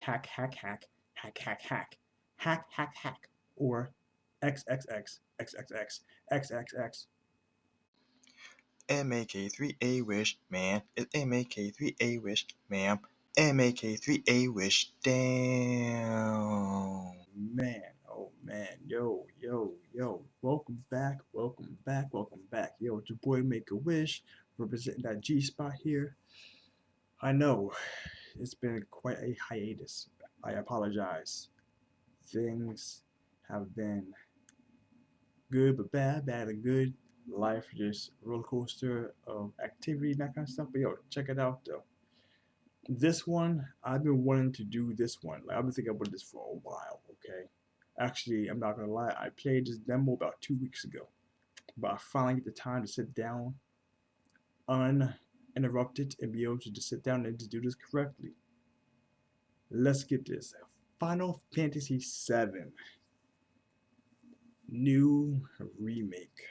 hack, hack, hack, hack, hack, hack, hack, hack, hack, or XXX, XXX, XXX. MAK3A wish, man. It's MAK3A wish, ma'am. MAK3A wish, damn. Man, oh man, yo, yo, yo, welcome back, welcome back, welcome back. Yo, it's your boy Make a Wish, representing that G spot here. I know it's been quite a hiatus. I apologize. Things have been good but bad, bad and good. Life just roller coaster of activity and that kind of stuff. But yo, check it out though. This one, I've been wanting to do this one. Like I've been thinking about this for a while, okay? Actually, I'm not gonna lie, I played this demo about 2 weeks ago. But I finally get the time to sit down uninterrupted and be able to just sit down and just do this correctly. Let's get this. Final Fantasy VII new remake.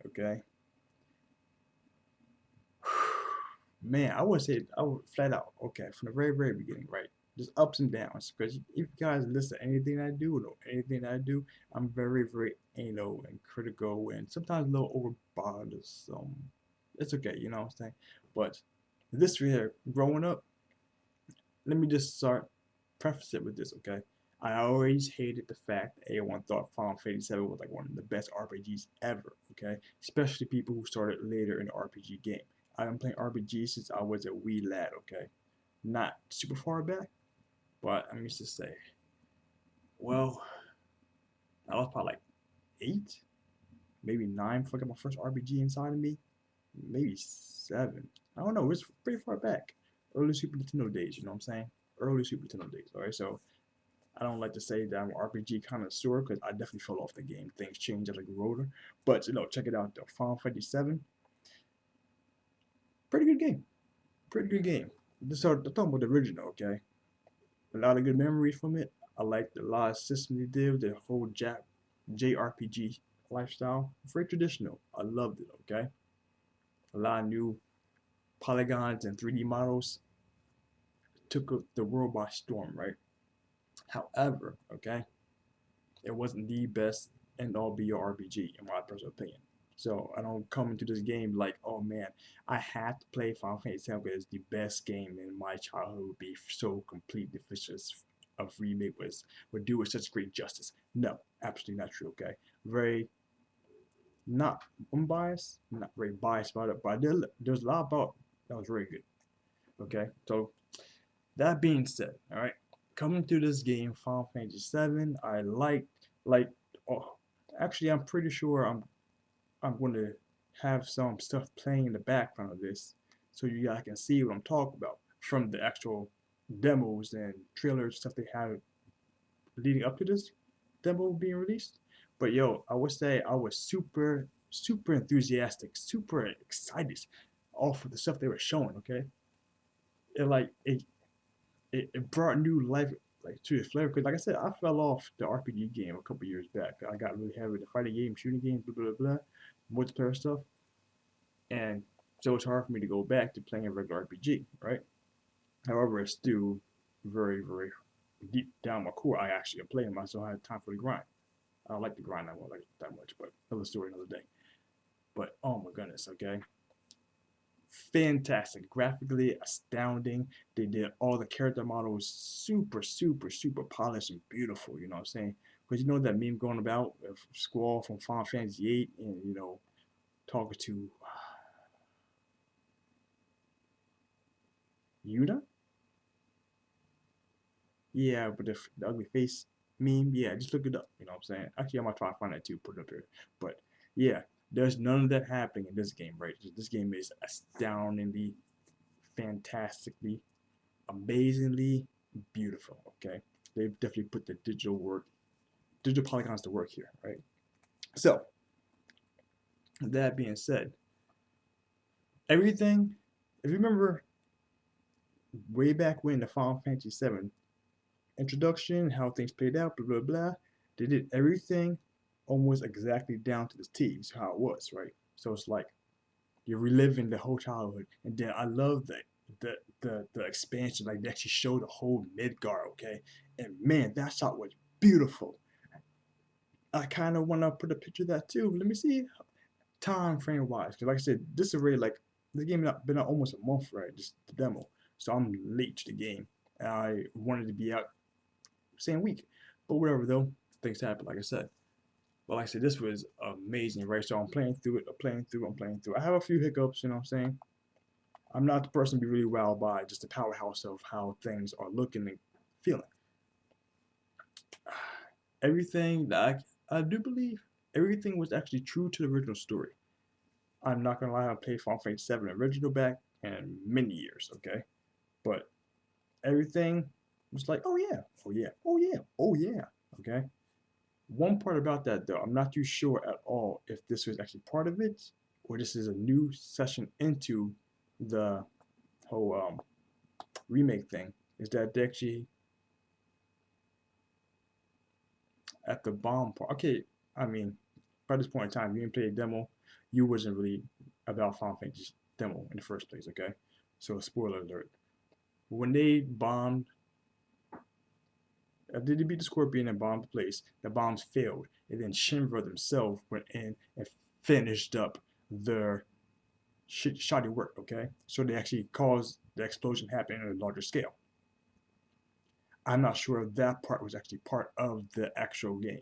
Okay. Man, I would flat out, okay, from the very, very beginning, right? Just ups and downs. Because if you guys listen to anything I do or anything I do, I'm very, very anal and critical and sometimes a little overbothersome. It's okay, you know what I'm saying? But this right here, growing up, let me just start preface it with this, okay? I always hated the fact that everyone thought Final Fantasy VII was like one of the best RPGs ever, okay? Especially people who started later in the RPG game. I've been playing RPGs since I was a wee lad, okay? Not super far back, but I'm used to say, well, I was probably like 8, maybe 9 before I got my first RPG inside of me. Maybe 7. I don't know, it's pretty far back. Early Super Nintendo days, you know what I'm saying? Early Super Nintendo days, alright? So I don't like to say that I'm an RPG connoisseur because I definitely fell off the game. Things change as I grew older. But you know, check it out though. Final Fantasy VII, pretty good game. Pretty good game. So I'm talking about the original, okay? A lot of good memories from it. I liked a lot of systems they did, the whole JRPG lifestyle. Very traditional. I loved it, okay? A lot of new polygons and 3D models took the world by storm, right? However, okay, it wasn't the best end all be all RPG in my personal opinion. So I don't come into this game like, oh man, I had to play Final Fantasy VII because it's the best game in my childhood would be so complete deficient of remake would do with such great justice. No, absolutely not true. Okay, very not unbiased, not very biased about it, but there's a lot about that was very good. Okay, so that being said, all right, coming to this game, Final Fantasy VII, I like oh, actually I'm pretty sure I'm going to have some stuff playing in the background of this, so you guys can see what I'm talking about from the actual demos and trailers stuff they had leading up to this demo being released. But yo, I would say I was super enthusiastic, super excited off of the stuff they were showing. Okay, it like it brought new life like to the flavor. Because like I said, I fell off the RPG game a couple years back. I got really heavy with the fighting game, shooting games, blah blah blah, multiplayer stuff, and so it's hard for me to go back to playing a regular RPG, right? However, it's still very very deep down my core. I actually am playing. I still have time for the grind. I don't like the grind that much, that much, but another story, another day. But oh my goodness, okay, fantastic, graphically astounding. They did all the character models super polished and beautiful. You know what I'm saying? Because you know that meme going about of Squall from Final Fantasy VIII, and you know talking to Yuna. Yeah, but the ugly face meme. Yeah, just look it up. You know what I'm saying? Actually, I might try to find that too, put it up here. But yeah, there's none of that happening in this game, right? This game is astoundingly, fantastically, amazingly beautiful. Okay, they've definitely put the digital polygons to work here, right? So that being said, everything. If you remember way back when the Final Fantasy VII introduction, how things played out, blah blah blah, they did everything almost exactly down to the T. So how it was, right? So it's like you're reliving the whole childhood, and then I love that the expansion, like they actually showed the whole Midgar, okay? And man, that shot was beautiful. I kind of want to put a picture of that too. Let me see time frame wise, because like I said, this is already like the game been out almost a month, right? Just the demo, so I'm late to the game. I wanted to be out same week, but whatever though, things happen. Like I said, but like I said, this was amazing, right? So I'm playing through it, I'm playing through. I have a few hiccups, you know what I'm saying? I'm not the person to be really wowed by just the powerhouse of how things are looking and feeling. Everything that I do believe, everything was actually true to the original story. I'm not gonna lie, I played Final Fantasy 7 original back in many years, okay? But everything was like, oh yeah, oh yeah, oh yeah, oh yeah, okay? One part about that though, I'm not too sure at all if this was actually part of it or this is a new session into the whole remake thing. Is that they actually at the bomb part? Okay, I mean, by this point in time, you didn't play a demo. You wasn't really about Final Fantasy demo in the first place, okay? So spoiler alert. When they bombed, after they beat the Scorpion and bombed the place, the bombs failed. And then Shinra themselves went in and finished up their shoddy work, okay? So they actually caused the explosion happen on a larger scale. I'm not sure if that part was actually part of the actual game.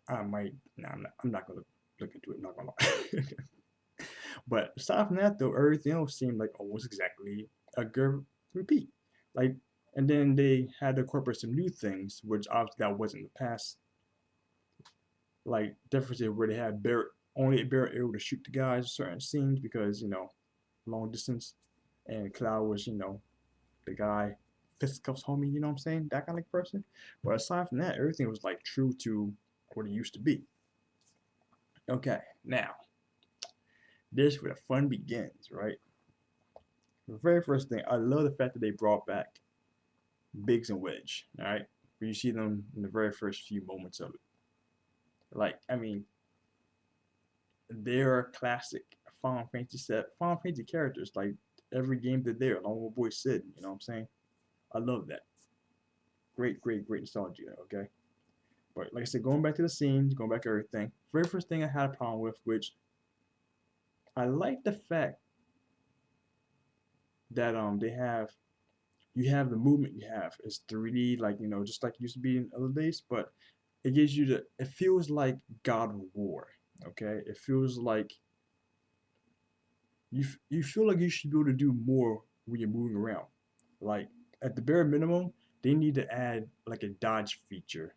I might, no, I'm not going to look into it, I'm not going to lie. But aside from that, though, everything else seemed like almost exactly a good repeat. Like, and then they had to incorporate some new things, which obviously that wasn't the past. Like differences where they had only Barrett able to shoot the guys in certain scenes because long distance, and Cloud was the guy fisticuffs homie. You know what I'm saying? That kind of person. But aside from that, everything was like true to what it used to be. Okay, now this where the fun begins, right? The very first thing, I love the fact that they brought back Biggs and Wedge. All right, where you see them in the very first few moments of it. Like, I mean, they're classic Final Fantasy characters. Like every game they're there, along with boy Sid. You know what I'm saying? I love that. Great, great, great nostalgia. Okay, but like I said, going back to the scenes, going back to everything. Very first thing I had a problem with, which I like the fact that they have you have the movement you have. It's 3D, like just like it used to be in other days, but it gives you it feels like God of War. Okay, it feels like you feel like you should be able to do more when you're moving around. Like at the bare minimum, they need to add like a dodge feature,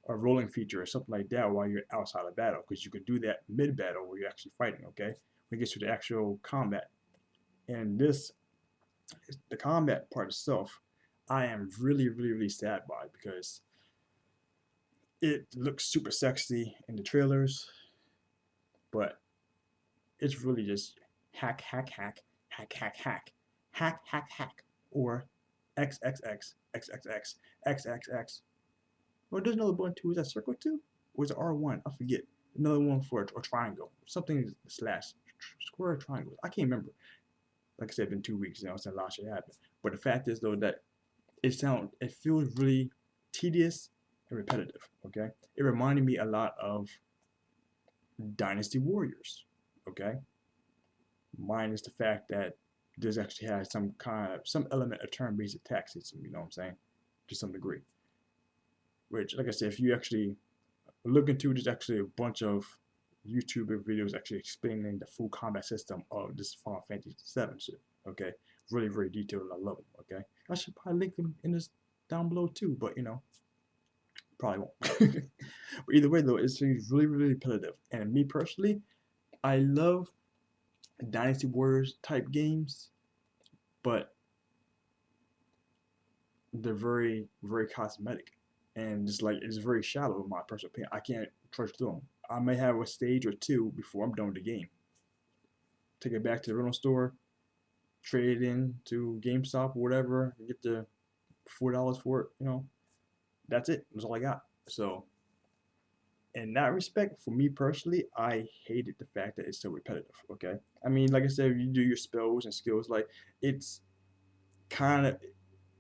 a rolling feature, or something like that while you're outside of battle, because you can do that mid battle where you're actually fighting. Okay, when it gets to the actual combat, and this the combat part itself, I am really, really, really sad by because it looks super sexy in the trailers, but it's really just hack, hack, hack, hack, hack, hack, hack, hack, hack, or XXX, XXX, XXX. Or there's another button too. Is that circle two? Or is it R1? I forget. Another one for a triangle. Something slash square triangle. I can't remember. Like I said, it's been 2 weeks now since last year happened. But the fact is though that it feels really tedious and repetitive. Okay, it reminded me a lot of Dynasty Warriors. Okay, minus the fact that this actually has some element of turn-based attack system. You know what I'm saying? To some degree. Which, like I said, if you actually look into it, there's actually a bunch of YouTube videos actually explaining the full combat system of this Final Fantasy 7 shit. Okay, really, very detailed. I love them. Okay, I should probably link them in this down below too, but probably won't. But either way, though, it's really, really repetitive. And me personally, I love Dynasty Warriors type games, but they're very, very cosmetic. And just like it's very shallow in my personal opinion. I can't trudge through them. I may have a stage or two before I'm done with the game. Take it back to the rental store, trade it in to GameStop or whatever, and get the $4 for it. That's it. That's all I got. So In that respect, for me personally, I hated the fact that it's so repetitive. Okay, I mean, like I said, you do your spells and skills, like it's kind of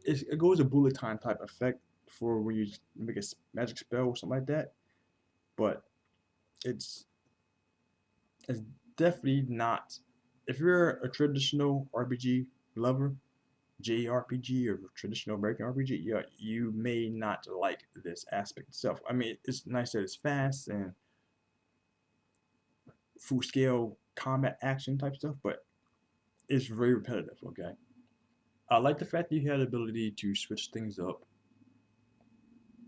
it goes a bullet time type effect for when you make a magic spell or something like that. But it's it's definitely not. If you're a traditional RPG lover, JRPG or traditional American RPG, yeah, you may not like this aspect itself. I mean, it's nice that it's fast and full scale combat action type stuff, but it's very repetitive. Okay, I like the fact that you had the ability to switch things up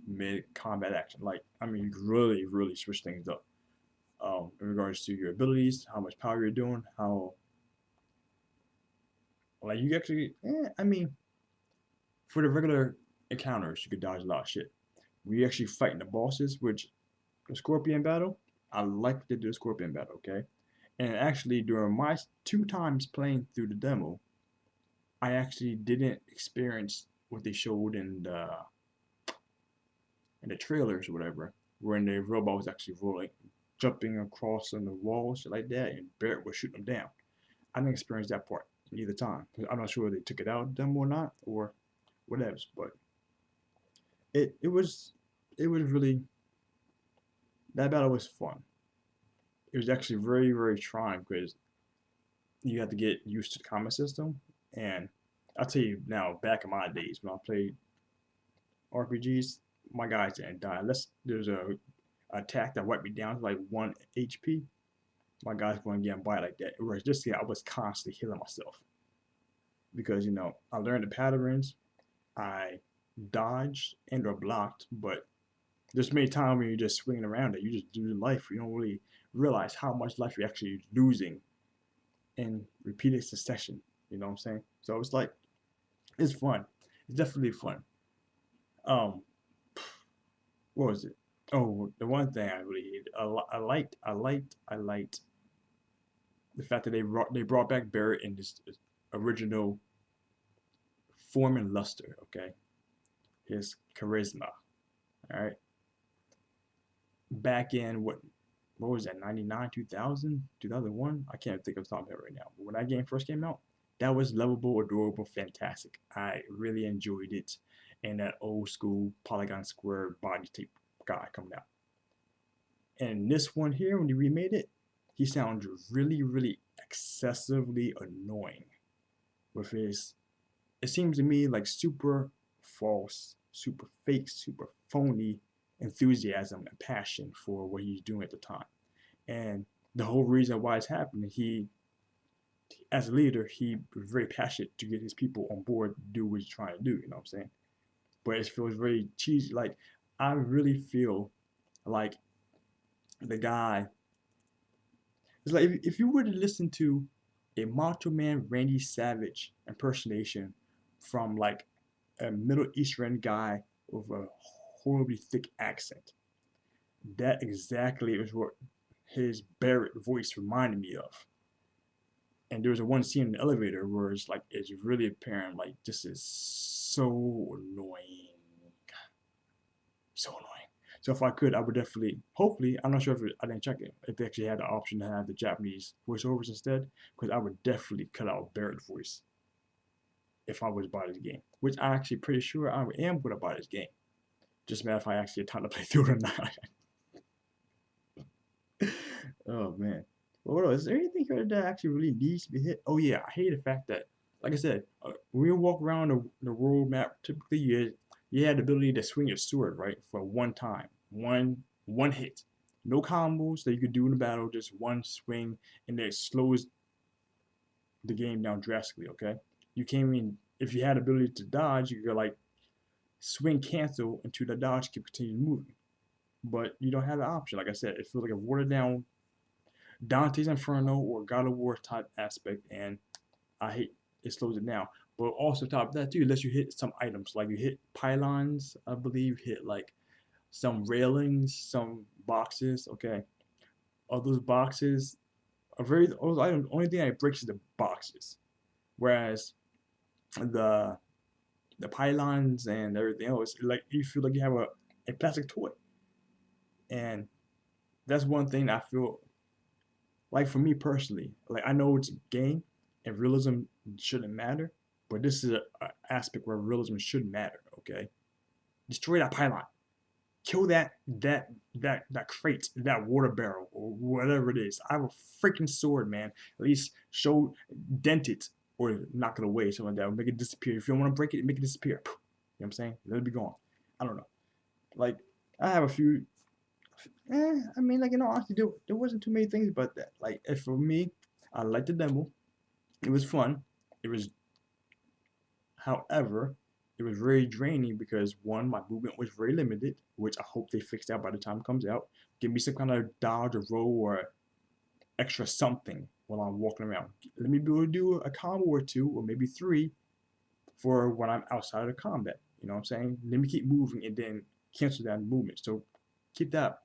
mid combat action. Like, I mean, you really, really switch things up in regards to your abilities, how much power you're doing, how like you actually. I mean, for the regular encounters, you could dodge a lot of shit. When you actually fighting the bosses, which the Scorpion battle, I like to do the Scorpion battle. Okay, and actually during my 2 times playing through the demo, I actually didn't experience what they showed in the trailers or whatever, when the robot was actually rolling, jumping across on the walls, shit like that, and Barrett was shooting them down. I didn't experience that part either time. I'm not sure if they took it out of them or not, or whatever. But it was really, that battle was fun. It was actually very very trying because you have to get used to the combat system. And I'll tell you now, back in my days when I played RPGs, my guys didn't die unless there's a attack that wiped me down to like 1 HP. My guys weren't getting by like that. Whereas this year, I was constantly healing myself because I learned the patterns. I dodged and or blocked, but there's many times when you're just swinging around it, you just do life. You don't really realize how much life you're actually losing in repeated succession. You know what I'm saying? So it's like it's fun. It's definitely fun. Um, what was it? Oh, the one thing I really hated, I liked the fact that they brought back Barrett in this original form and luster. Okay, his charisma. All right, back in what was that, 99, 2000, 2001? I can't think of something right now. But when that game first came out, that was lovable, adorable, fantastic. I really enjoyed it, and that old school Polygon Square body type guy coming out. And this one here, when he remade it, he sounds really, really excessively annoying with his. It seems to me like super false, super fake, super phony enthusiasm and passion for what he's doing at the time. And the whole reason why it's happening, as a leader, he was very passionate to get his people on board to do what he's trying to do. You know what I'm saying? But it feels very cheesy. Like, I really feel like the guy. It's like if you were to listen to a Macho Man Randy Savage impersonation from like a Middle Eastern guy with a horribly thick accent, that exactly is what his Barrett voice reminded me of. And there was a one scene in the elevator where it's really apparent like this is so annoying, so annoying. So if I could, I would definitely, hopefully, I'm not sure I didn't check it, if they actually had the option to have the Japanese voiceovers instead, because I would definitely cut out Barrett's voice if I was to buy this game, which I'm actually pretty sure I am going to buy this game. Just matter if I actually have time to play through it or not. Oh man. Well, is there anything here that actually really needs to be hit? Oh yeah, I hate the fact that, like I said, when you walk around the world map, typically you had the ability to swing your sword right for one time, one hit, no combos that you could do in the battle, just one swing, and it slows the game down drastically. Okay, you came in if you had the ability to dodge, you could like swing cancel until the dodge can continue moving, but you don't have the option. Like I said, it feels like a watered down Dante's Inferno or God of War type aspect, and I hate it slows it down. But also top of that too, unless you hit some items, like you hit pylons, I believe, hit like some railings, some boxes. Okay, all those boxes are very all those items. Only thing that breaks is the boxes, whereas the the pylons and everything else, like you feel like you have a plastic toy, and that's one thing I feel like for me personally. Like I know it's a game and realism shouldn't matter, but this is a aspect where realism should matter. Okay, destroy that pylon, kill that crate, that water barrel, or whatever it is. I have a freaking sword, man. At least show dent it or knock it away, something like that, or make it disappear. If you don't want to break it, make it disappear. You know what I'm saying? Let it be gone. I don't know. Like I have a few. I mean, like in all honesty, there wasn't too many things about that. Like if for me, I liked the demo. It was fun. It was, however, it was very draining because one, my movement was very limited, which I hope they fix that by the time it comes out. Give me some kind of dodge or roll or extra something while I'm walking around. Let me be able to do a combo or two or maybe three for when I'm outside of combat. You know what I'm saying? Let me keep moving and then cancel that movement. So keep that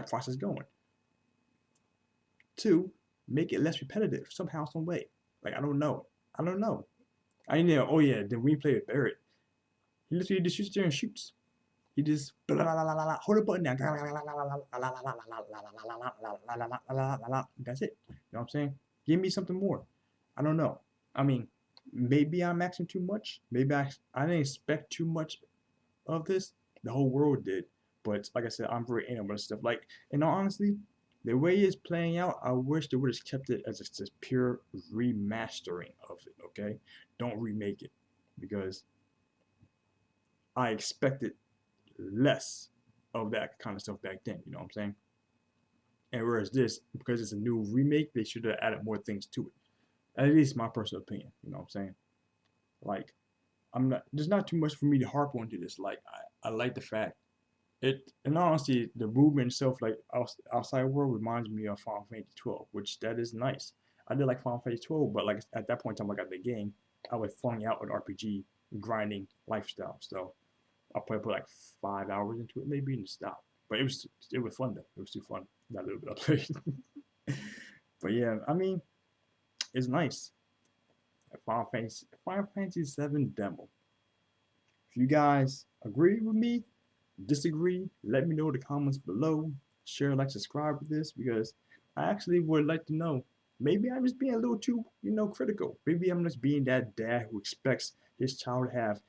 process going. Two, make it less repetitive somehow, some way. Like I don't know. I don't know. I know. Oh yeah, then we play with Barrett. He literally just sits there and shoots. He just hold the button down. That's it. You know what I'm saying? Give me something more. I don't know. I mean, maybe I'm asking too much. Maybe I didn't expect too much of this. The whole world did. But like I said, I'm very anal about stuff. Like, in all honesty, the way it's playing out, I wish they would have kept it as just pure remastering of it. Okay, don't remake it because I expected less of that kind of stuff back then. You know what I'm saying? And whereas this, because it's a new remake, they should have added more things to it. At least my personal opinion. You know what I'm saying? Like, I'm not. There's not too much for me to harp onto this. Like, I like the fact it. And honestly, the movement itself, like outside world, reminds me of Final Fantasy 12, which that is nice. I did like Final Fantasy 12, but like at that point in time, I got the game. I was flung out with RPG grinding lifestyle. So I'll probably put like 5 hours into it maybe and stop. But it was fun though. It was too fun. That little bit I played. But yeah, I mean, it's nice. Final Fantasy 7 demo. If you guys agree with me, disagree, let me know in the comments below. Share, like, subscribe to this because I actually would like to know. Maybe I'm just being a little too, critical. Maybe I'm just being that dad who expects his child to have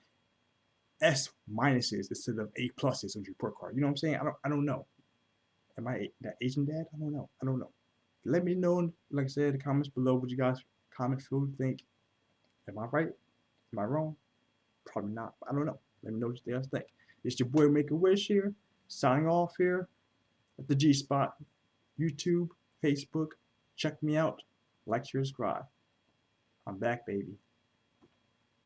S minuses instead of A pluses on your report card. You know what I'm saying? I don't know. Am I that Asian dad? I don't know. I don't know. Let me know, like I said, in the comments below what you guys comment feel think. Am I right? Am I wrong? Probably not. I don't know. Let me know what you guys think. It's your boy Make a Wish here, signing off here at the G Spot, YouTube, Facebook. Check me out. Like, share, subscribe. I'm back, baby.